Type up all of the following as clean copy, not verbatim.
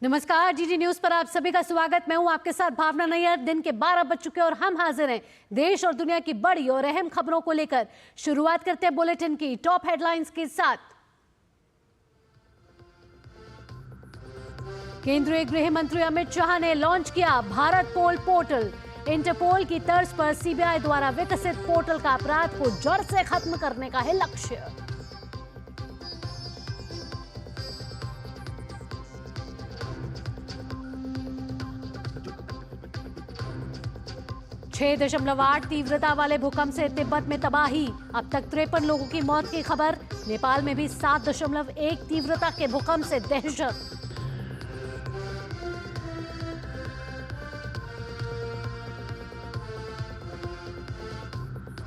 नमस्कार, GT news पर आप सभी का स्वागत। मैं हूं आपके साथ भावना नैयर। दिन के 12 बज चुके और हम हाजिर हैं देश और दुनिया की बड़ी और अहम खबरों को लेकर। शुरुआत करते हैं बुलेटिन की टॉप हेडलाइंस के साथ। केंद्रीय गृह मंत्री अमित शाह ने लॉन्च किया भारत पोल पोर्टल। इंटरपोल की तर्ज पर सीबीआई द्वारा विकसित पोर्टल का अपराध को जड़ से खत्म करने का है लक्ष्य। 6.8 तीव्रता वाले भूकंप से तिब्बत में तबाही। अब तक 53 लोगों की मौत की खबर। नेपाल में भी 7.1 तीव्रता के भूकंप से दहशत।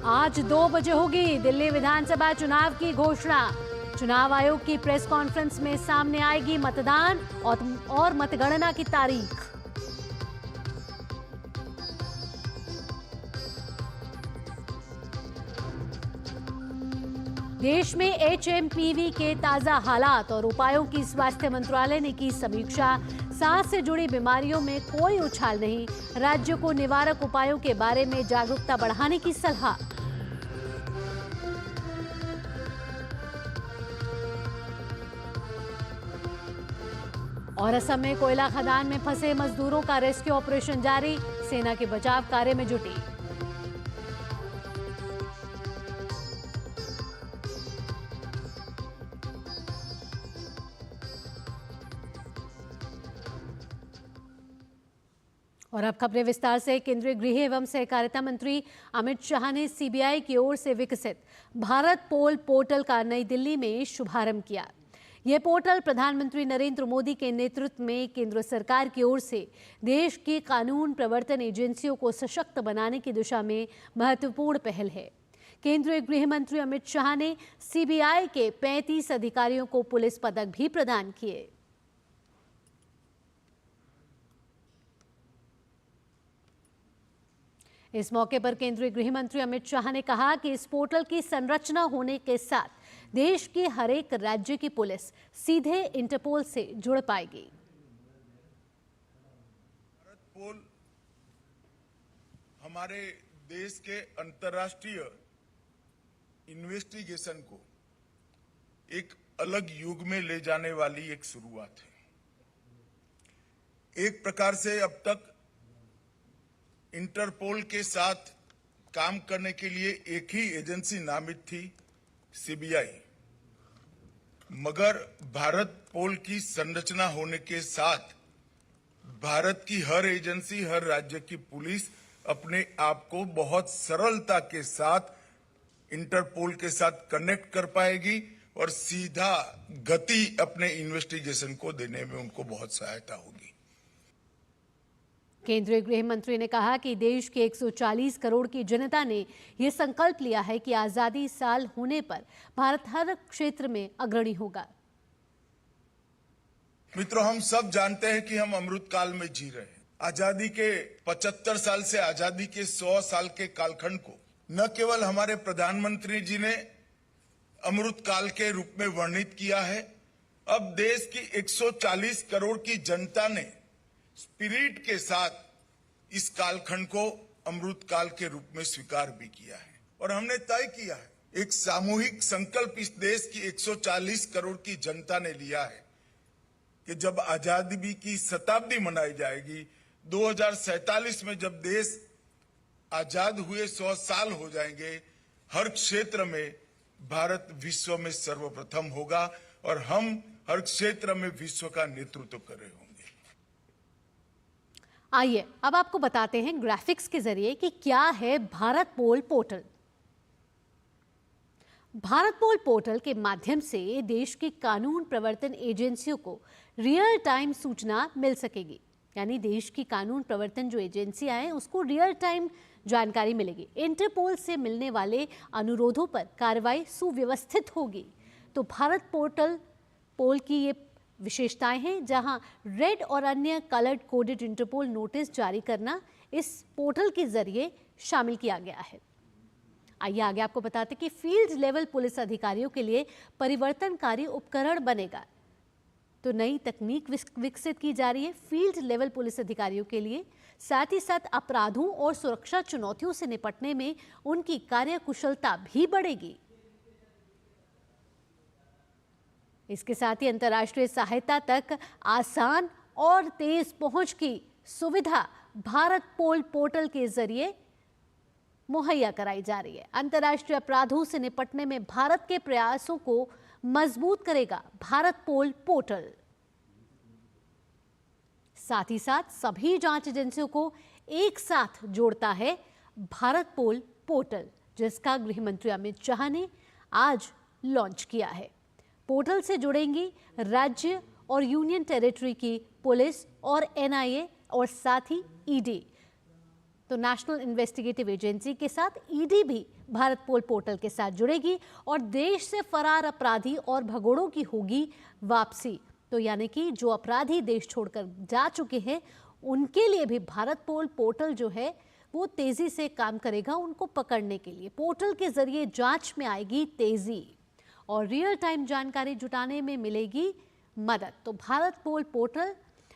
आज 2 बजे होगी दिल्ली विधानसभा चुनाव की घोषणा। चुनाव आयोग की प्रेस कॉन्फ्रेंस में सामने आएगी मतदान और मतगणना की तारीख। देश में एचएमपीवी के ताजा हालात और उपायों की स्वास्थ्य मंत्रालय ने की समीक्षा। सांस से जुड़ी बीमारियों में कोई उछाल नहीं। राज्यों को निवारक उपायों के बारे में जागरूकता बढ़ाने की सलाह। और असम में कोयला खदान में फंसे मजदूरों का रेस्क्यू ऑपरेशन जारी। सेना के बचाव कार्य में जुटी। और अब खबरें विस्तार से। केंद्रीय गृह एवं सहकारिता मंत्री अमित शाह ने सीबीआई की ओर से विकसित भारत पोल पोर्टल का नई दिल्ली में शुभारंभ किया। यह पोर्टल प्रधानमंत्री नरेंद्र मोदी के नेतृत्व में केंद्र सरकार की ओर से देश की कानून प्रवर्तन एजेंसियों को सशक्त बनाने की दिशा में महत्वपूर्ण पहल है। केंद्रीय गृह मंत्री अमित शाह ने सीबीआई के 35 अधिकारियों को पुलिस पदक भी प्रदान किए। इस मौके पर केंद्रीय गृह मंत्री अमित शाह ने कहा कि इस पोर्टल की संरचना होने के साथ देश के हर एक राज्य की पुलिस सीधे इंटरपोल से जुड़ पाएगी। भारत पोल हमारे देश के अंतर्राष्ट्रीय इन्वेस्टिगेशन को एक अलग युग में ले जाने वाली एक शुरुआत है। एक प्रकार से अब तक इंटरपोल के साथ काम करने के लिए एक ही एजेंसी नामित थी, सीबीआई। मगर भारत पोल की संरचना होने के साथ भारत की हर एजेंसी, हर राज्य की पुलिस अपने आप को बहुत सरलता के साथ इंटरपोल के साथ कनेक्ट कर पाएगी और सीधा गति अपने इन्वेस्टिगेशन को देने में उनको बहुत सहायता होगी। केंद्रीय गृह मंत्री ने कहा कि देश के 140 करोड़ की जनता ने यह संकल्प लिया है कि आजादी साल होने पर भारत हर क्षेत्र में अग्रणी होगा। मित्रों, हम सब जानते हैं कि हम अमृत काल में जी रहे हैं। आजादी के 75 साल से आजादी के 100 साल के कालखंड को न केवल हमारे प्रधानमंत्री जी ने अमृत काल के रूप में वर्णित किया है, अब देश की 140 करोड़ की जनता ने स्पिरिट के साथ इस कालखंड को अमृत काल के रूप में स्वीकार भी किया है। और हमने तय किया है, एक सामूहिक संकल्प इस देश की 140 करोड़ की जनता ने लिया है कि जब आजादी की शताब्दी मनाई जाएगी, 2047 में जब देश आजाद हुए 100 साल हो जाएंगे, हर क्षेत्र में भारत विश्व में सर्वप्रथम होगा और हम हर क्षेत्र में विश्व का नेतृत्व कर रहे होंगे। आइए अब आपको बताते हैं ग्राफिक्स के जरिए कि क्या है भारत पोल पोर्टल। भारत पोल पोर्टल के माध्यम से देश की कानून प्रवर्तन एजेंसियों को रियल टाइम सूचना मिल सकेगी। यानी देश की कानून प्रवर्तन जो एजेंसियां हैं उसको रियल टाइम जानकारी मिलेगी। इंटरपोल से मिलने वाले अनुरोधों पर कार्रवाई सुव्यवस्थित होगी। तो भारत पोल की ये विशेषताएं हैं, जहां रेड और अन्य कलर्ड कोडेड इंटरपोल नोटिस जारी करना इस पोर्टल के जरिए शामिल किया गया है। आइए आगे आपको बताते कि फील्ड लेवल पुलिस अधिकारियों के लिए परिवर्तनकारी उपकरण बनेगा। तो नई तकनीक विकसित की जा रही है फील्ड लेवल पुलिस अधिकारियों के लिए, साथ ही साथ अपराधों और सुरक्षा चुनौतियों से निपटने में उनकी कार्यकुशलता भी बढ़ेगी। इसके साथ ही अंतर्राष्ट्रीय सहायता तक आसान और तेज पहुंच की सुविधा भारत पोल पोर्टल के जरिए मुहैया कराई जा रही है। अंतर्राष्ट्रीय अपराधों से निपटने में भारत के प्रयासों को मजबूत करेगा भारत पोल पोर्टल। साथ ही साथ सभी जांच एजेंसियों को एक साथ जोड़ता है भारत पोल पोर्टल, जिसका गृह मंत्री अमित शाह ने आज लॉन्च किया है। पोर्टल से जुड़ेंगी राज्य और यूनियन टेरिटरी की पुलिस और एनआईए और साथ ही ईडी। तो नेशनल इन्वेस्टिगेटिव एजेंसी के साथ ईडी भी भारत पोल पोर्टल के साथ जुड़ेगी और देश से फरार अपराधी और भगोड़ों की होगी वापसी। तो यानी कि जो अपराधी देश छोड़कर जा चुके हैं उनके लिए भी भारत पोल पोर्टल जो है वो तेजी से काम करेगा उनको पकड़ने के लिए। पोर्टल के जरिए जांच में आएगी तेजी और रियल टाइम जानकारी जुटाने में मिलेगी मदद। तो भारत पोल पोर्टल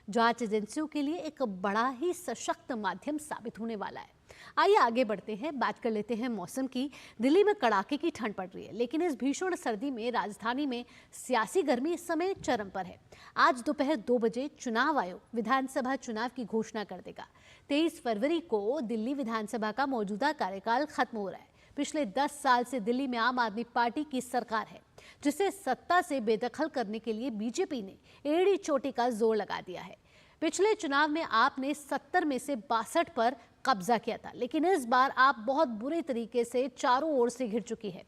जांच एजेंसियों के लिए एक बड़ा ही सशक्त माध्यम साबित होने वाला है। आइए आगे बढ़ते हैं, बात कर लेते हैं मौसम की। दिल्ली में कड़ाके की ठंड पड़ रही है, लेकिन इस भीषण सर्दी में राजधानी में सियासी गर्मी इस समय चरम पर है। आज दोपहर 2 बजे चुनाव आयोग विधानसभा चुनाव की घोषणा कर देगा। 23 फरवरी को दिल्ली विधानसभा का मौजूदा कार्यकाल खत्म हो रहा है। पिछले 10 साल से दिल्ली में आम आदमी पार्टी की सरकार है, जिसे सत्ता से बेदखल करने के लिए बीजेपी ने एड़ी चोटी का जोर लगा दिया है। पिछले चुनाव में आपने 70 में से 62 पर कब्जा किया था, लेकिन इस बार आप बहुत बुरे तरीके से चारों ओर से घिर चुकी है।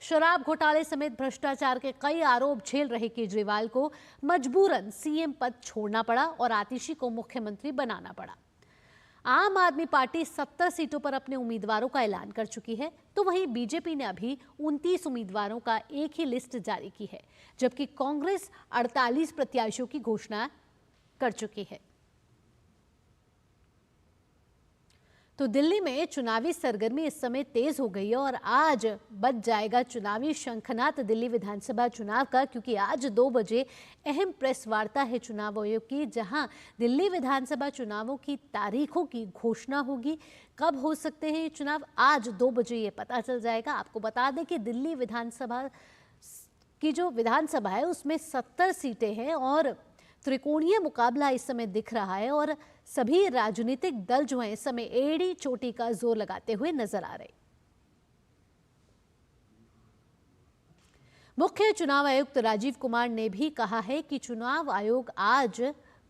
शराब घोटाले समेत भ्रष्टाचार के कई आरोप झेल रहे केजरीवाल को मजबूरन सीएम पद छोड़ना पड़ा और आतिशी को मुख्यमंत्री बनाना पड़ा। आम आदमी पार्टी 70 सीटों पर अपने उम्मीदवारों का ऐलान कर चुकी है, तो वहीं बीजेपी ने अभी 29 उम्मीदवारों का एक ही लिस्ट जारी की है, जबकि कांग्रेस 48 प्रत्याशियों की घोषणा कर चुकी है। तो दिल्ली में चुनावी सरगर्मी इस समय तेज हो गई है और आज बज जाएगा चुनावी शंखनाद दिल्ली विधानसभा चुनाव का, क्योंकि आज 2 बजे अहम प्रेस वार्ता है चुनाव आयोग की, जहां दिल्ली विधानसभा चुनावों की तारीखों की घोषणा होगी। कब हो सकते हैं ये चुनाव, आज 2 बजे ये पता चल जाएगा। आपको बता दें कि दिल्ली विधानसभा की जो विधानसभा है उसमें 70 सीटें हैं और त्रिकोणीय मुकाबला इस समय दिख रहा है और सभी राजनीतिक दल जो हैं इस समय एड़ी चोटी का जोर लगाते हुए नजर आ रहे। मुख्य चुनाव आयुक्त राजीव कुमार ने भी कहा है कि चुनाव आयोग आज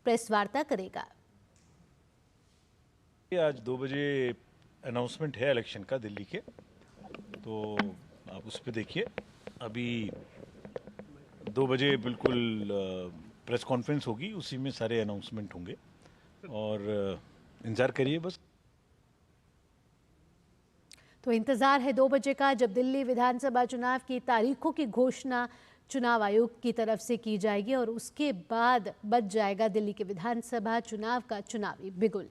प्रेस वार्ता करेगा। आज 2 बजे अनाउंसमेंट है इलेक्शन का दिल्ली के, तो आप उस पर देखिए। अभी 2 बजे बिल्कुल प्रेस कॉन्फ्रेंस होगी, उसी में सारे अनाउंसमेंट होंगे और इंतजार करिए बस। तो इंतजार है 2 बजे का, जब दिल्ली विधानसभा चुनाव की तारीखों की घोषणा चुनाव आयोग की तरफ से की जाएगी और उसके बाद बज जाएगा दिल्ली के विधानसभा चुनाव का चुनावी बिगुल।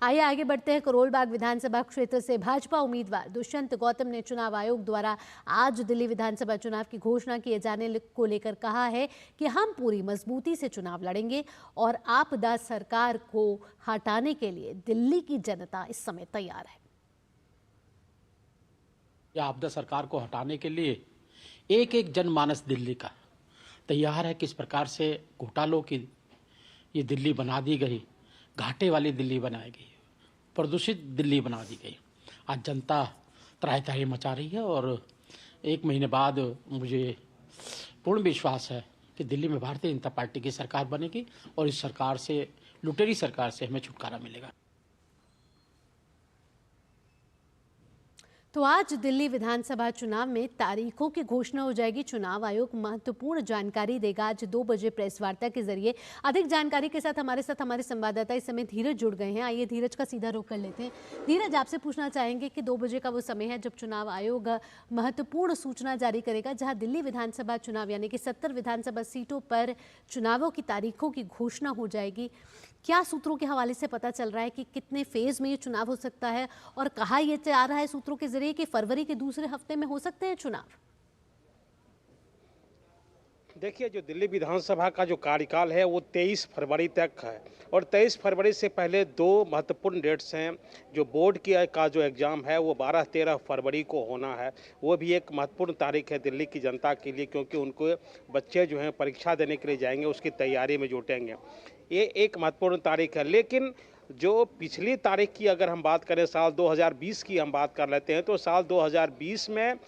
आइए आगे बढ़ते हैं। करोल बाग विधानसभा क्षेत्र से भाजपा उम्मीदवार दुष्यंत गौतम ने चुनाव आयोग द्वारा आज दिल्ली विधानसभा चुनाव की घोषणा किए जाने को लेकर कहा है कि हम पूरी मजबूती से चुनाव लड़ेंगे और आपदा सरकार को हटाने के लिए दिल्ली की जनता इस समय तैयार है। आपदा सरकार को हटाने के लिए एक एक जनमानस दिल्ली का तैयार है। किस प्रकार से घोटालों की ये दिल्ली बना दी गई, घाटे वाली दिल्ली बनाई गई, प्रदूषित दिल्ली बना दी गई। आज जनता त्राहि मचा रही है और 1 महीने बाद मुझे पूर्ण विश्वास है कि दिल्ली में भारतीय जनता पार्टी की सरकार बनेगी और इस सरकार से, लुटेरी सरकार से हमें छुटकारा मिलेगा। तो आज दिल्ली विधानसभा चुनाव में तारीखों की घोषणा हो जाएगी। चुनाव आयोग महत्वपूर्ण जानकारी देगा आज 2 बजे प्रेस वार्ता के जरिए। अधिक जानकारी के साथ हमारे संवाददाता इस समय धीरज जुड़ गए हैं। आइए धीरज का सीधा रुख कर लेते हैं। धीरज, आपसे पूछना चाहेंगे कि 2 बजे का वो समय है जब चुनाव आयोग महत्वपूर्ण सूचना जारी करेगा, जहाँ दिल्ली विधानसभा चुनाव यानी कि 70 विधानसभा सीटों पर चुनावों की तारीखों की घोषणा हो जाएगी। क्या सूत्रों के हवाले से पता चल रहा है कि कितने फेज में ये चुनाव हो सकता है और कहा यह जा रहा है सूत्रों के जरिए कि फरवरी के दूसरे हफ्ते में हो सकते हैं चुनाव? देखिए, जो दिल्ली विधानसभा का जो कार्यकाल है वो 23 फरवरी तक है और 23 फरवरी से पहले दो महत्वपूर्ण डेट्स हैं। जो बोर्ड का जो एग्ज़ाम है वो 12-13 फरवरी को होना है। वो भी एक महत्वपूर्ण तारीख है दिल्ली की जनता के लिए, क्योंकि उनको बच्चे जो हैं परीक्षा देने के लिए जाएंगे, उसकी तैयारी में जुटेंगे। ये एक महत्वपूर्ण तारीख है। लेकिन जो पिछली तारीख की अगर हम बात करें, साल 2020 की हम बात कर लेते हैं, तो साल 2020 में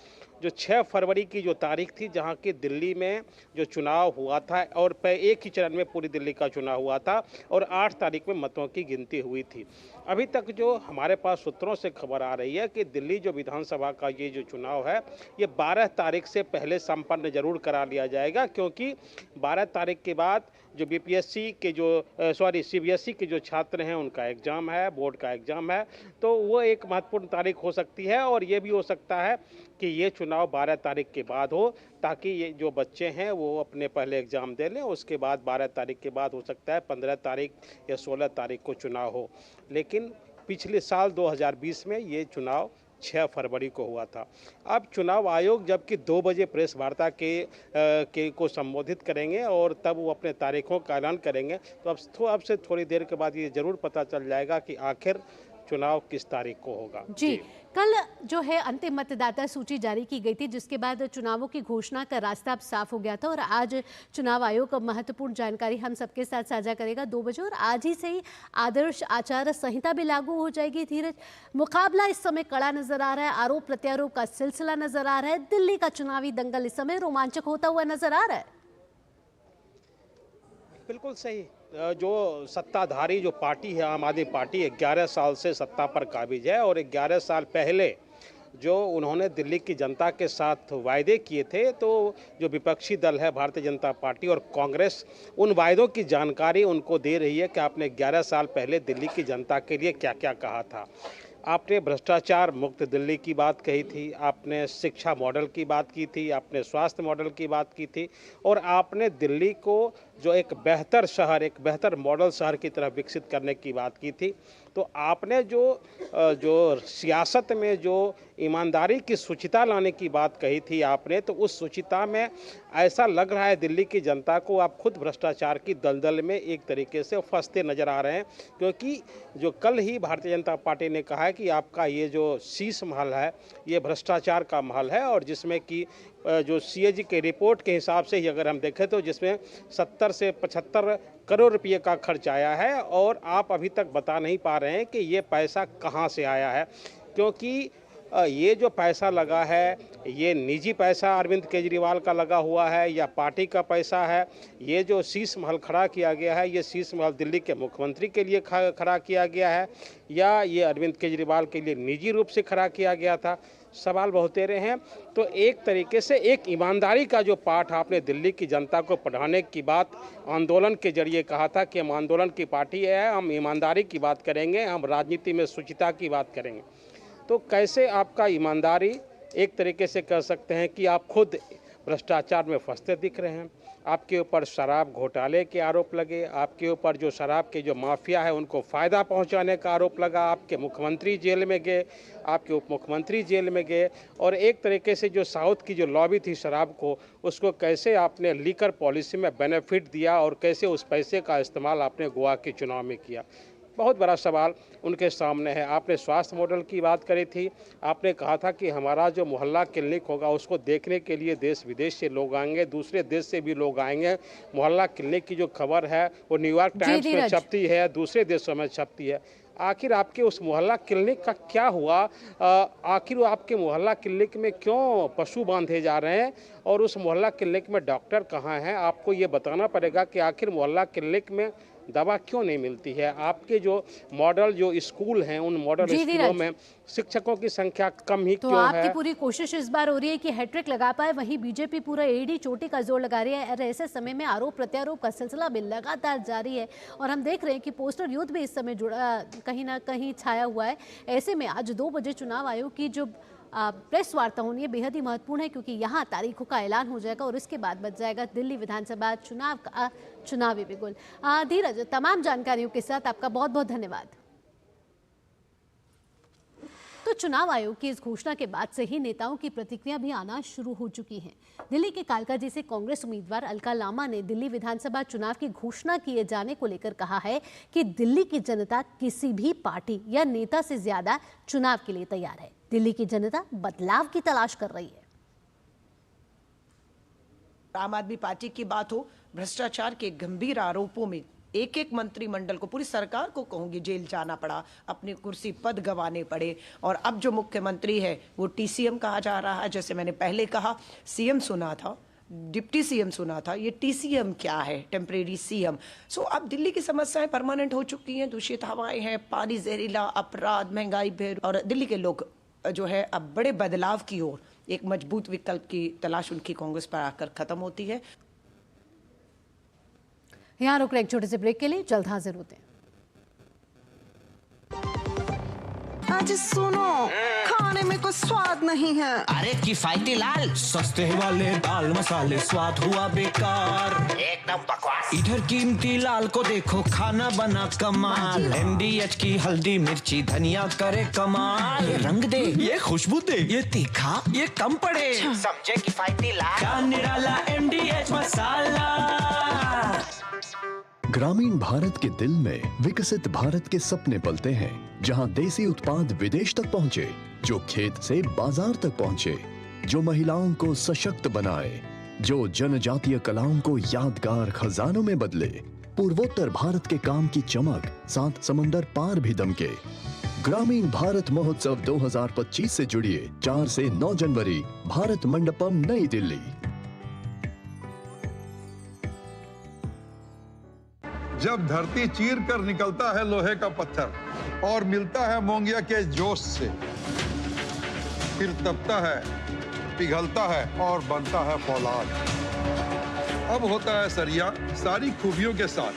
जो 6 फरवरी की जो तारीख थी, जहां की दिल्ली में जो चुनाव हुआ था और एक ही चरण में पूरी दिल्ली का चुनाव हुआ था और 8 तारीख में मतों की गिनती हुई थी। अभी तक जो हमारे पास सूत्रों से खबर आ रही है कि दिल्ली जो विधानसभा का ये जो चुनाव है ये 12 तारीख से पहले संपन्न जरूर करा लिया जाएगा, क्योंकि 12 तारीख के बाद जो बीपीएससी के जो सीबीएसई के जो छात्र हैं उनका एग्ज़ाम है, बोर्ड का एग्ज़ाम है, तो वो एक महत्वपूर्ण तारीख हो सकती है। और ये भी हो सकता है कि ये चुनाव 12 तारीख के बाद हो, ताकि ये जो बच्चे हैं वो अपने पहले एग्ज़ाम दे लें। उसके बाद 12 तारीख के बाद हो सकता है 15 तारीख या 16 तारीख को चुनाव हो। लेकिन पिछले साल 2020 में ये चुनाव 6 फरवरी को हुआ था। अब चुनाव आयोग जबकि 2 बजे प्रेस वार्ता को संबोधित करेंगे और तब वो अपने तारीखों का ऐलान करेंगे, तो अब से थोड़ी देर के बाद ये ज़रूर पता चल जाएगा कि आखिर चुनाव किस तारीख को होगा। जी, कल जो है अंतिम मतदाता सूची जारी की गई थी, जिसके बाद चुनावों की घोषणा का रास्ता अब साफ हो गया था और आज चुनाव आयोग महत्वपूर्ण जानकारी हम सबके साथ साझा करेगा 2 बजे और आज ही से ही आदर्श आचार संहिता भी लागू हो जाएगी। धीरज, मुकाबला इस समय कड़ा नजर आ रहा है, आरोप प्रत्यारोप का सिलसिला नजर आ रहा है, दिल्ली का चुनावी दंगल इस समय रोमांचक होता हुआ नजर आ रहा है। बिल्कुल सही। जो सत्ताधारी जो पार्टी है आम आदमी पार्टी 11 साल से सत्ता पर काबिज है और 11 साल पहले जो उन्होंने दिल्ली की जनता के साथ वायदे किए थे, तो जो विपक्षी दल है भारतीय जनता पार्टी और कांग्रेस उन वायदों की जानकारी उनको दे रही है कि आपने 11 साल पहले दिल्ली की जनता के लिए क्या क्या कहा था। आपने भ्रष्टाचार मुक्त दिल्ली की बात कही थी, आपने शिक्षा मॉडल की बात की थी, आपने स्वास्थ्य मॉडल की बात की थी और आपने दिल्ली को जो एक बेहतर शहर, एक बेहतर मॉडल शहर की तरफ विकसित करने की बात की थी। तो आपने जो सियासत में जो ईमानदारी की शुचिता लाने की बात कही थी आपने, तो उस शुचिता में ऐसा लग रहा है दिल्ली की जनता को आप खुद भ्रष्टाचार की दलदल में एक तरीके से फंसते नजर आ रहे हैं। क्योंकि जो कल ही भारतीय जनता पार्टी ने कहा है कि आपका ये जो शीश महल है ये भ्रष्टाचार का महल है, और जिसमें कि जो सीएजी के रिपोर्ट के हिसाब से ही अगर हम देखें तो जिसमें 70 से 75 करोड़ रुपये का खर्च आया है और आप अभी तक बता नहीं पा रहे हैं कि ये पैसा कहां से आया है। क्योंकि ये जो पैसा लगा है ये निजी पैसा अरविंद केजरीवाल का लगा हुआ है या पार्टी का पैसा है। ये जो शीश महल खड़ा किया गया है ये शीश महल दिल्ली के मुख्यमंत्री के लिए खड़ा किया गया है या ये अरविंद केजरीवाल के लिए निजी रूप से खड़ा किया गया था। सवाल बहुतेरे हैं। तो एक तरीके से एक ईमानदारी का जो पाठ आपने दिल्ली की जनता को पढ़ाने की बात आंदोलन के जरिए कहा था कि हम आंदोलन की पार्टी है, हम ईमानदारी की बात करेंगे, हम राजनीति में शुचिता की बात करेंगे। तो कैसे आपका ईमानदारी एक तरीके से कह सकते हैं कि आप खुद भ्रष्टाचार में फंसते दिख रहे हैं। आपके ऊपर शराब घोटाले के आरोप लगे, आपके ऊपर जो शराब के जो माफिया है उनको फ़ायदा पहुंचाने का आरोप लगा, आपके मुख्यमंत्री जेल में गए, आपके उप मुख्यमंत्री जेल में गए और एक तरीके से जो साउथ की जो लॉबी थी शराब को, उसको कैसे आपने लीकर पॉलिसी में बेनिफिट दिया और कैसे उस पैसे का इस्तेमाल आपने गोवा के चुनाव में किया। बहुत बड़ा सवाल उनके सामने है। आपने स्वास्थ्य मॉडल की बात करी थी, आपने कहा था कि हमारा जो मोहल्ला क्लिनिक होगा उसको देखने के लिए देश विदेश से लोग आएंगे, दूसरे देश से भी लोग आएंगे। मोहल्ला क्लिनिक की जो खबर है वो न्यूयॉर्क टाइम्स में छपती है, दूसरे देशों में छपती है। आखिर आपके उस मोहल्ला क्लिनिक का क्या हुआ? आखिर आपके मोहल्ला क्लिनिक में क्यों पशु बांधे जा रहे हैं और उस मोहल्ला क्लिनिक में डॉक्टर कहाँ हैं? आपको ये बताना पड़ेगा कि आखिर मोहल्ला क्लिनिक में दवा क्यों नहीं मिलती है। आपके जो मॉडल जो स्कूल हैं उन मॉडल स्कूलों में शिक्षकों की संख्या कम ही तो क्यों है? आपकी पूरी कोशिश इस बार हो रही है कि हैट्रिक लगा पाए, वहीं बीजेपी पूरा एड़ी चोटी का जोर लगा रही है और ऐसे समय में आरोप प्रत्यारोप का सिलसिला भी लगातार जारी है और हम देख रहे हैं कि पोस्टर युद्ध भी इस समय जुड़ा कहीं ना कहीं छाया हुआ है। ऐसे में आज 2 बजे चुनाव आयोग की जो प्रेस वार्ता होनी है बेहद ही महत्वपूर्ण है, क्योंकि यहाँ तारीखों का ऐलान हो जाएगा और इसके बाद बच जाएगा दिल्ली विधानसभा चुनाव का चुनावी बिगुल। धीरज, तमाम जानकारियों के साथ आपका बहुत बहुत धन्यवाद। तो चुनाव आयोग की इस घोषणा के बाद से ही नेताओं की प्रतिक्रिया भी आना शुरू हो चुकी हैं। दिल्ली के कालकाजी से कांग्रेस उम्मीदवार अलका लामा ने दिल्ली विधानसभा चुनाव की घोषणा किए जाने को लेकर कहा है कि दिल्ली की जनता किसी भी पार्टी या नेता से ज्यादा चुनाव के लिए तैयार है। दिल्ली की जनता बदलाव की तलाश कर रही है। आम आदमी पार्टी की बात हो, भ्रष्टाचार के गंभीर आरोपों में एक एक मंत्रिमंडल को, पूरी सरकार को कहूंगी, जेल जाना पड़ा, अपनी कुर्सी पद गंवाने पड़े। और अब जो मुख्यमंत्री है वो टीसीएम कहा जा रहा है। जैसे मैंने पहले कहा, सीएम सुना था, डिप्टी सीएम सुना था, ये टीसीएम क्या है, टेम्परेरी सीएम। सो अब दिल्ली की समस्याएं परमानेंट हो चुकी हैं। दूषित हवाएं हैं, पानी, जहरीला, अपराध, महंगाई, भीड़, और दिल्ली के लोग जो है अब बड़े बदलाव की ओर, एक मजबूत विकल्प की तलाश उनकी कांग्रेस पर आकर खत्म होती है। यहाँ रुक रहे एक छोटे से ब्रेक के लिए, जल्द हाजिर होते हैं। आज सुनो, खाने में कोई स्वाद नहीं है। अरे किफायती लाल, सस्ते वाले दाल मसाले, स्वाद हुआ बेकार, एकदम बकवास। इधर कीमती लाल को देखो, खाना बना कमाल। एमडीएच की हल्दी मिर्ची धनिया करे कमाल। ये रंग दे, ये खुशबू दे, ये तीखा, ये कम पड़े। समझे किफायती लाल, क्या निराला एमडीएच मसाला। ग्रामीण भारत के दिल में विकसित भारत के सपने पलते हैं, जहां देसी उत्पाद विदेश तक पहुंचे, जो खेत से बाजार तक पहुंचे, जो महिलाओं को सशक्त बनाए, जो जनजातीय कलाओं को यादगार खजानों में बदले। पूर्वोत्तर भारत के काम की चमक 7 समंदर पार भी दमके। ग्रामीण भारत महोत्सव 2025 से जुड़िए 4 से 9 जनवरी, भारत मंडपम, नई दिल्ली। जब धरती चीर कर निकलता है लोहे का पत्थर और मिलता है मोंगिया के जोश से, फिर तपता है, पिघलता है और बनता है फौलाद। अब होता है सरिया सारी खूबियों के साथ।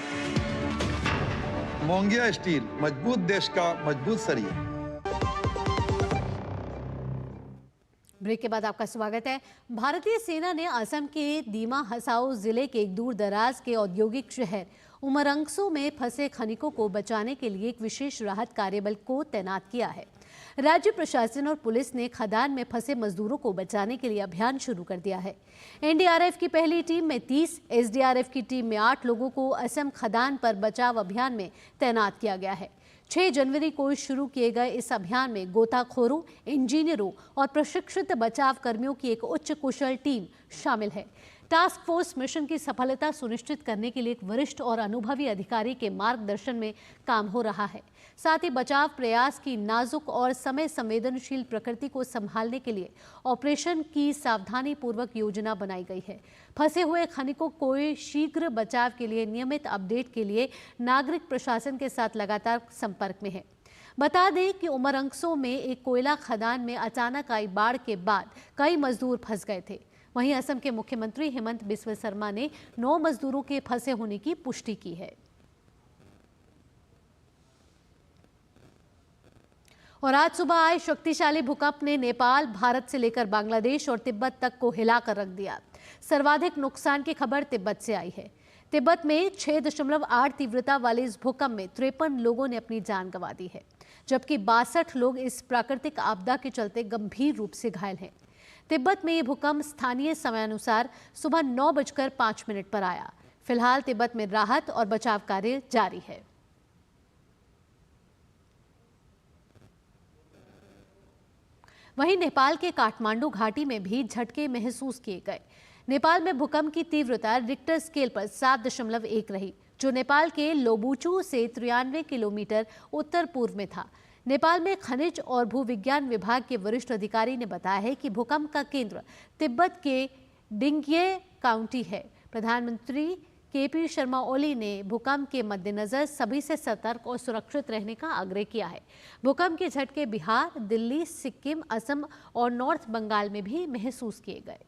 मोंगिया स्टील, मजबूत देश का मजबूत सरिया। ब्रेक के बाद आपका स्वागत है। भारतीय सेना ने असम के दीमा हसाओ जिले के एक दूर दराज के औद्योगिक शहर उमरंगसो में फंसे खनिकों को बचाने के लिए एक विशेष राहत कार्यबल को तैनात किया है। राज्य प्रशासन और पुलिस ने खदान में फंसे मजदूरों को बचाने के लिए अभियान शुरू कर दिया है। एनडीआरएफ की पहली टीम में 30, एसडीआरएफ की टीम में 8 लोगों को असम खदान पर बचाव अभियान में तैनात किया गया है। 6 जनवरी को शुरू किए गए इस अभियान में गोताखोरों, इंजीनियरों और प्रशिक्षित बचाव कर्मियों की एक उच्च कुशल टीम शामिल है। टास्क फोर्स मिशन की सफलता सुनिश्चित करने के लिए एक वरिष्ठ और अनुभवी अधिकारी के मार्गदर्शन में काम हो रहा है। साथ ही बचाव प्रयास की नाजुक और समय संवेदनशील प्रकृति को संभालने के लिए ऑपरेशन की सावधानी पूर्वक योजना बनाई गई है। फंसे हुए खनिकों को शीघ्र बचाव के लिए नियमित अपडेट के लिए नागरिक प्रशासन के साथ लगातार संपर्क में है। बता दें कि उमरंगसो में एक कोयला खदान में अचानक आई बाढ़ के बाद कई मजदूर फंस गए थे। वहीं असम के मुख्यमंत्री हेमंत बिस्वा शर्मा ने 9 मजदूरों के फंसे होने की पुष्टि की है। और आज सुबह आए शक्तिशाली भूकंप ने नेपाल, भारत से लेकर बांग्लादेश और तिब्बत तक को हिलाकर रख दिया। सर्वाधिक नुकसान की खबर तिब्बत से आई है। तिब्बत में 6.8 तीव्रता वाले इस भूकंप में 53 लोगों ने अपनी जान गंवा दी है, जबकि 62 लोग इस प्राकृतिक आपदा के चलते गंभीर रूप से घायल हैं। तिब्बत में ये भूकंप स्थानीय समयानुसार सुबह 9:05 पर आया। फिलहाल तिब्बत में राहत और बचाव कार्य जारी है। वहीं नेपाल के काठमांडू घाटी में भी झटके महसूस किए गए। नेपाल में भूकंप की तीव्रता रिक्टर स्केल पर 7.1 रही, जो नेपाल के लोबुचू से 93 किलोमीटर उत्तर पूर्व में था। नेपाल में खनिज और भूविज्ञान विभाग के वरिष्ठ अधिकारी ने बताया है कि भूकंप का केंद्र तिब्बत के डिंगये काउंटी है। प्रधानमंत्री केपी शर्मा ओली ने भूकंप के मद्देनजर सभी से सतर्क और सुरक्षित रहने का आग्रह किया है। भूकंप के झटके बिहार, दिल्ली, सिक्किम, असम और नॉर्थ बंगाल में भी महसूस किए गए।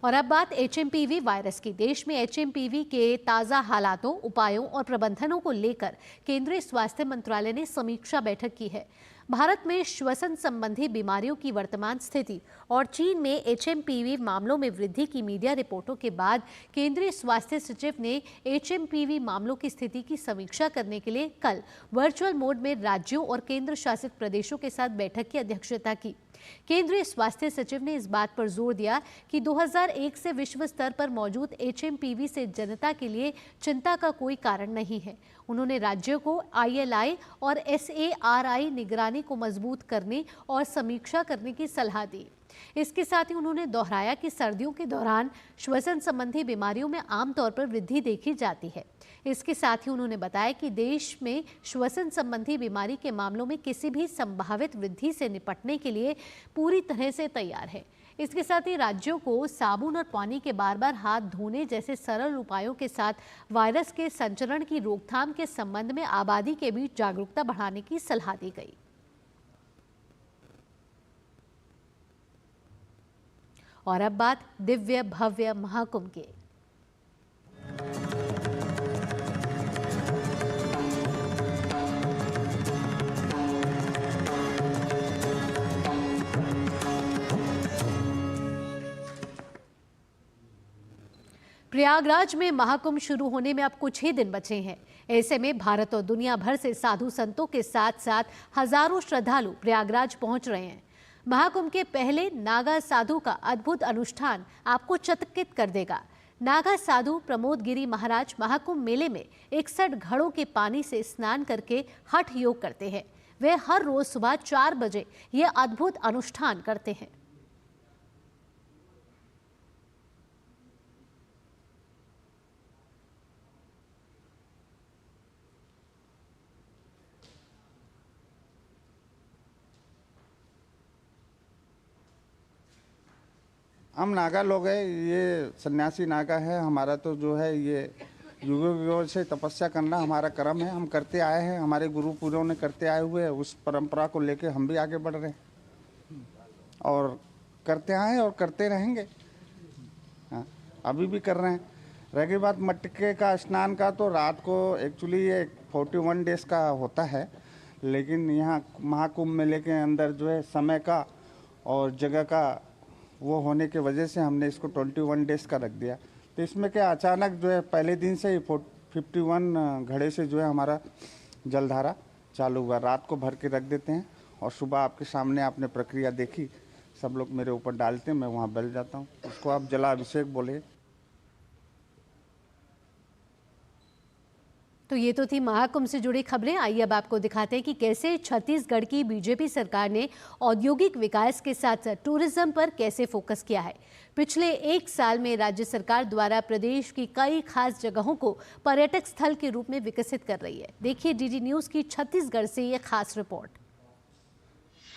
और अब बात एचएमपीवी वायरस की। देश में एचएमपीवी के ताज़ा हालातों, उपायों और प्रबंधनों को लेकर केंद्रीय स्वास्थ्य मंत्रालय ने समीक्षा बैठक की है। भारत में श्वसन संबंधी बीमारियों की वर्तमान स्थिति और चीन में एचएमपीवी मामलों में वृद्धि की मीडिया रिपोर्टों के बाद केंद्रीय स्वास्थ्य सचिव ने एचएमपीवी मामलों की स्थिति की समीक्षा करने के लिए कल वर्चुअल मोड में राज्यों और केंद्र शासित प्रदेशों के साथ बैठक की अध्यक्षता की। केंद्रीय स्वास्थ्य सचिव ने इस बात पर जोर दिया कि 2001 से विश्व स्तर पर मौजूद एचएमपीवी से जनता के लिए चिंता का कोई कारण नहीं है। उन्होंने राज्यों को ILI और SARI निगरानी को मजबूत करने और समीक्षा करने की सलाह दी। इसके साथ ही उन्होंने दोहराया कि सर्दियों के दौरान श्वसन संबंधी बीमारियों में आमतौर पर वृद्धि देखी जाती है। इसके साथ ही उन्होंने बताया कि देश में श्वसन संबंधी बीमारी के मामलों में किसी भी संभावित वृद्धि से निपटने के लिए पूरी तरह से तैयार है। इसके साथ ही राज्यों को साबुन और पानी के बार-बार हाथ धोने जैसे सरल उपायों के साथ वायरस के संचरण की रोकथाम के संबंध में आबादी के बीच जागरूकता बढ़ाने की सलाह दी गई। और अब बात दिव्य भव्य महाकुंभ की। प्रयागराज में महाकुंभ शुरू होने में अब कुछ ही दिन बचे हैं। ऐसे में भारत और दुनिया भर से साधु संतों के साथ साथ हजारों श्रद्धालु प्रयागराज पहुंच रहे हैं। महाकुंभ के पहले नागा साधु का अद्भुत अनुष्ठान आपको चकित कर देगा। नागा साधु प्रमोद गिरी महाराज महाकुंभ मेले में 61 घड़ों के पानी से स्नान करके हठ योग करते हैं। वे हर रोज सुबह 4 बजे यह अद्भुत अनुष्ठान करते हैं। हम नागा लोग हैं, ये सन्यासी नागा है। हमारा तो जो है ये युगों युगों से तपस्या करना हमारा कर्म है। हम करते आए हैं, हमारे गुरु पूर्वों ने करते आए हुए, उस परंपरा को लेके हम भी आगे बढ़ रहे हैं और करते आए और करते रहेंगे। हाँ, अभी भी कर रहे हैं। रह गई बात मटके का स्नान का, तो रात को एक्चुअली ये 41 डेज का होता है, लेकिन यहाँ महाकुंभ मेले के अंदर जो है समय का और जगह का वो होने के वजह से हमने इसको 21 डेज का रख दिया। तो इसमें क्या अचानक जो है पहले दिन से ही 51 घड़े से जो है हमारा जलधारा चालू हुआ। रात को भर के रख देते हैं और सुबह आपके सामने आपने प्रक्रिया देखी, सब लोग मेरे ऊपर डालते हैं, मैं वहाँ बैठ जाता हूँ। उसको आप जलाभिषेक बोले। तो ये तो थी महाकुंभ से जुड़ी खबरें। आइए अब आपको दिखाते हैं कि कैसे छत्तीसगढ़ की बीजेपी सरकार ने औद्योगिक विकास के साथ साथ टूरिज्म पर कैसे फोकस किया है। पिछले 1 साल में राज्य सरकार द्वारा प्रदेश की कई खास जगहों को पर्यटक स्थल के रूप में विकसित कर रही है। देखिए डीडी न्यूज की छत्तीसगढ़ से ये खास रिपोर्ट।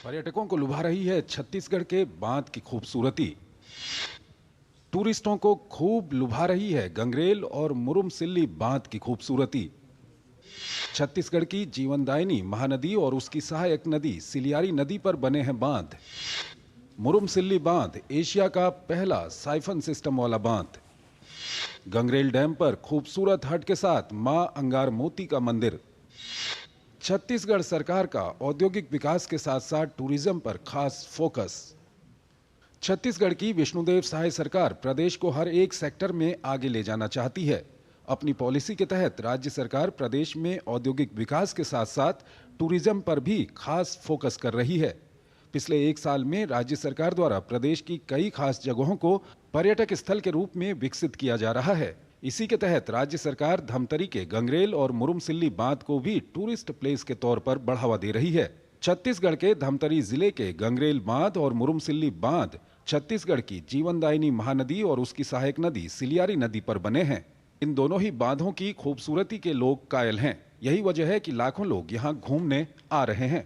पर्यटकों को लुभा रही है छत्तीसगढ़ के बांध की खूबसूरती। टूरिस्टों को खूब लुभा रही है गंगरेल और मुरुमसिल्ली बांध की खूबसूरती। छत्तीसगढ़ की जीवनदायिनी महानदी और उसकी सहायक नदी सिलियारी नदी पर बने हैं बांध। मुरुमसिल्ली बांध एशिया का पहला साइफन सिस्टम वाला बांध। गंगरेल डैम पर खूबसूरत हट के साथ मां अंगार मोती का मंदिर। छत्तीसगढ़ सरकार का औद्योगिक विकास के साथ साथ टूरिज्म पर खास फोकस। छत्तीसगढ़ की विष्णुदेव साय सरकार प्रदेश को हर एक सेक्टर में आगे ले जाना चाहती है। अपनी पॉलिसी के तहत राज्य सरकार प्रदेश में औद्योगिक विकास के साथ साथ टूरिज्म पर भी खास फोकस कर रही है। पिछले 1 साल में राज्य सरकार द्वारा प्रदेश की कई खास जगहों को पर्यटक स्थल के रूप में विकसित किया जा रहा है। इसी के तहत राज्य सरकार धमतरी के गंगरेल और मुरुमसिल्ली बांध को भी टूरिस्ट प्लेस के तौर पर बढ़ावा दे रही है। छत्तीसगढ़ के धमतरी जिले के गंगरेल बांध और मुरुमसिल्ली बांध छत्तीसगढ़ की जीवनदायिनी महानदी और उसकी सहायक नदी सिलियारी नदी पर बने हैं। इन दोनों ही बांधों की खूबसूरती के लोग कायल हैं। यही वजह है कि लाखों लोग यहाँ घूमने आ रहे हैं।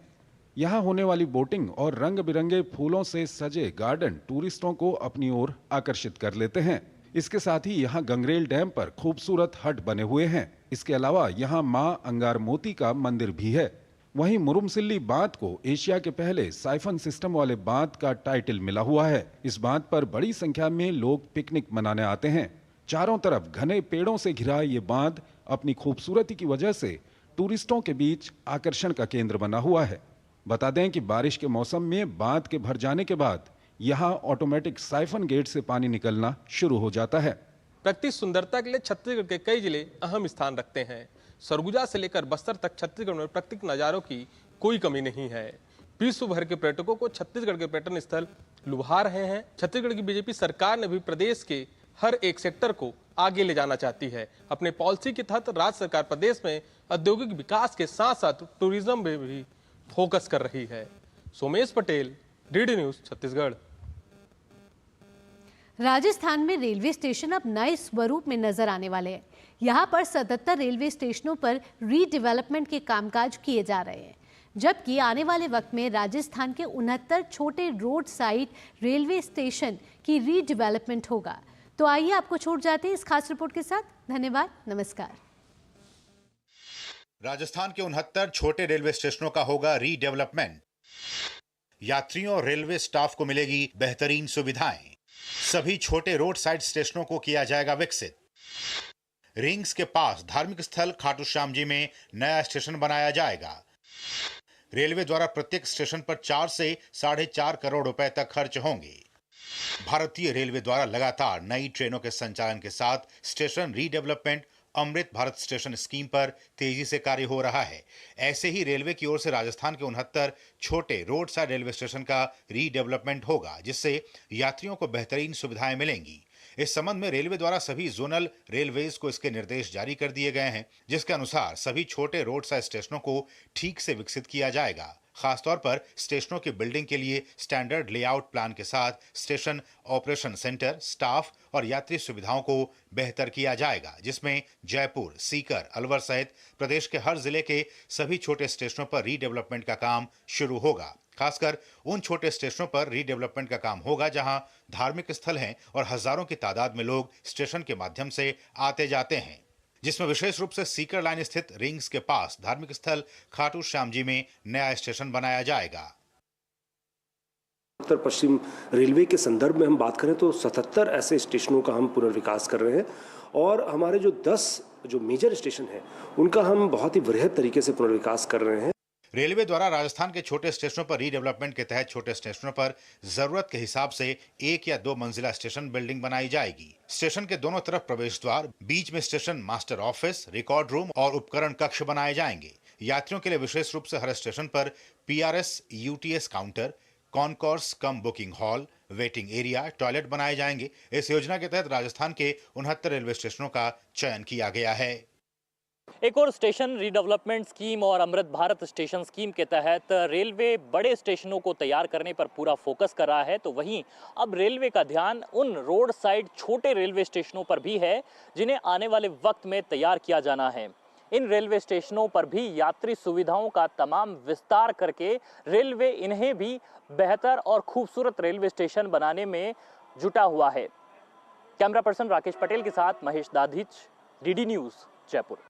यहाँ होने वाली बोटिंग और रंग बिरंगे फूलों से सजे गार्डन टूरिस्टों को अपनी ओर आकर्षित कर लेते हैं। इसके साथ ही यहाँ गंगरेल डैम पर खूबसूरत हट बने हुए हैं। इसके अलावा यहाँ मां अंगार मोती का मंदिर भी है। वहीं मुरुमसिल्ली बांध को एशिया के पहले साइफन सिस्टम वाले बांध का टाइटल मिला हुआ है। इस बांध पर बड़ी संख्या में लोग पिकनिक मनाने आते हैं। चारों तरफ घने पेड़ों से घिरा ये बांध अपनी खूबसूरती की वजह से टूरिस्टों के बीच आकर्षण का केंद्र बना हुआ है। बता दें कि बारिश के मौसम में बांध के भर जाने के बाद यहाँ ऑटोमेटिक साइफन गेट से पानी निकलना शुरू हो जाता है। प्रकृति सुंदरता के लिए छत्तीसगढ़ के कई जिले अहम स्थान रखते हैं। सरगुजा से लेकर बस्तर तक छत्तीसगढ़ में प्राकृतिक नज़ारों की कोई कमी नहीं है। विश्व भर के पर्यटकों को छत्तीसगढ़ के पर्यटन स्थल लुभा रहे हैं। छत्तीसगढ़ की बीजेपी सरकार ने भी प्रदेश के हर एक सेक्टर को आगे ले जाना चाहती है। अपने पॉलिसी के तहत राज्य सरकार प्रदेश में औद्योगिक विकास के साथ साथ टूरिज्म में भी फोकस कर रही है। Somesh Patel, DD news, Chhattisgarh. राजस्थान में रेलवे स्टेशन अब नए स्वरूप में नजर आने वाले हैं। यहाँ पर 77 रेलवे स्टेशनों पर रीडेवलपमेंट के कामकाज किए जा रहे हैं, जबकि आने वाले वक्त में राजस्थान के 69 छोटे रोड साइड रेलवे स्टेशन की रीडेवलपमेंट होगा। तो आइए आपको छोड़ जाते हैं इस खास रिपोर्ट के साथ। धन्यवाद, नमस्कार। राजस्थान के 69 छोटे रेलवे स्टेशनों का होगा रीडेवलपमेंट। यात्रियों और रेलवे स्टाफ को मिलेगी बेहतरीन सुविधाएं। सभी छोटे रोड साइड स्टेशनों को किया जाएगा विकसित। रिंग्स के पास धार्मिक स्थल खाटू श्याम जी में नया स्टेशन बनाया जाएगा। रेलवे द्वारा प्रत्येक स्टेशन पर 4 से 4.5 करोड़ रुपए तक खर्च होंगे। भारतीय रेलवे द्वारा लगातार नई ट्रेनों के संचालन के साथ station redevelopment Amrit Bharat station scheme पर तेजी से कार्य हो रहा है। ऐसे ही रेलवे की ओर से राजस्थान के 69 छोटे रोड साइड रेलवे स्टेशन का रीडेवलपमेंट होगा, जिससे यात्रियों को बेहतरीन सुविधाएं मिलेंगी। इस संबंध में रेलवे द्वारा सभी जोनल रेलवेज को इसके निर्देश जारी कर दिए गए हैं, जिसके अनुसार सभी छोटे रोड साइड स्टेशनों को ठीक से विकसित किया जाएगा। खासतौर पर स्टेशनों की बिल्डिंग के लिए स्टैंडर्ड लेआउट प्लान के साथ स्टेशन ऑपरेशन सेंटर, स्टाफ और यात्री सुविधाओं को बेहतर किया जाएगा, जिसमें जयपुर, सीकर, अलवर सहित प्रदेश के हर जिले के सभी छोटे स्टेशनों पर रीडेवलपमेंट का काम शुरू होगा। खासकर उन छोटे स्टेशनों पर रीडेवलपमेंट का काम होगा जहां धार्मिक स्थल हैं और हजारों की तादाद में लोग स्टेशन के माध्यम से आते जाते हैं, जिसमें विशेष रूप से सीकर लाइन स्थित रिंग्स के पास धार्मिक स्थल खाटू श्याम जी में नया स्टेशन बनाया जाएगा। उत्तर पश्चिम रेलवे के संदर्भ में हम बात करें तो 77 ऐसे स्टेशनों का हम पुनर्विकास कर रहे हैं और हमारे जो 10 जो मेजर स्टेशन हैं उनका हम बहुत ही वृहद तरीके से पुनर्विकास कर रहे हैं। रेलवे द्वारा राजस्थान के छोटे स्टेशनों पर रीडेवलपमेंट के तहत छोटे स्टेशनों पर जरूरत के हिसाब से 1 या 2 मंजिला स्टेशन बिल्डिंग बनाई जाएगी। स्टेशन के दोनों तरफ प्रवेश द्वार, बीच में station master office, record room और उपकरण कक्ष बनाए जाएंगे। यात्रियों के लिए विशेष रूप से हर स्टेशन पर PRS UTS counter, concourse cum booking hall, waiting area, toilet बनाए जाएंगे। इस योजना के तहत राजस्थान के 69 रेलवे स्टेशनों का चयन किया गया है। एक और स्टेशन रीडेवलपमेंट स्कीम और अमृत भारत स्टेशन स्कीम के तहत रेलवे बड़े स्टेशनों को तैयार करने पर पूरा फोकस कर रहा है, तो वहीं अब रेलवे का ध्यान उन रोड साइड छोटे रेलवे स्टेशनों पर भी है जिन्हें आने वाले वक्त में तैयार किया जाना है। इन रेलवे स्टेशनों पर भी यात्री सुविधाओं का तमाम विस्तार करके रेलवे इन्हें भी बेहतर और खूबसूरत रेलवे स्टेशन बनाने में जुटा हुआ है। कैमरा पर्सन राकेश पटेल के साथ महेश दाधिच, DD न्यूज, जयपुर।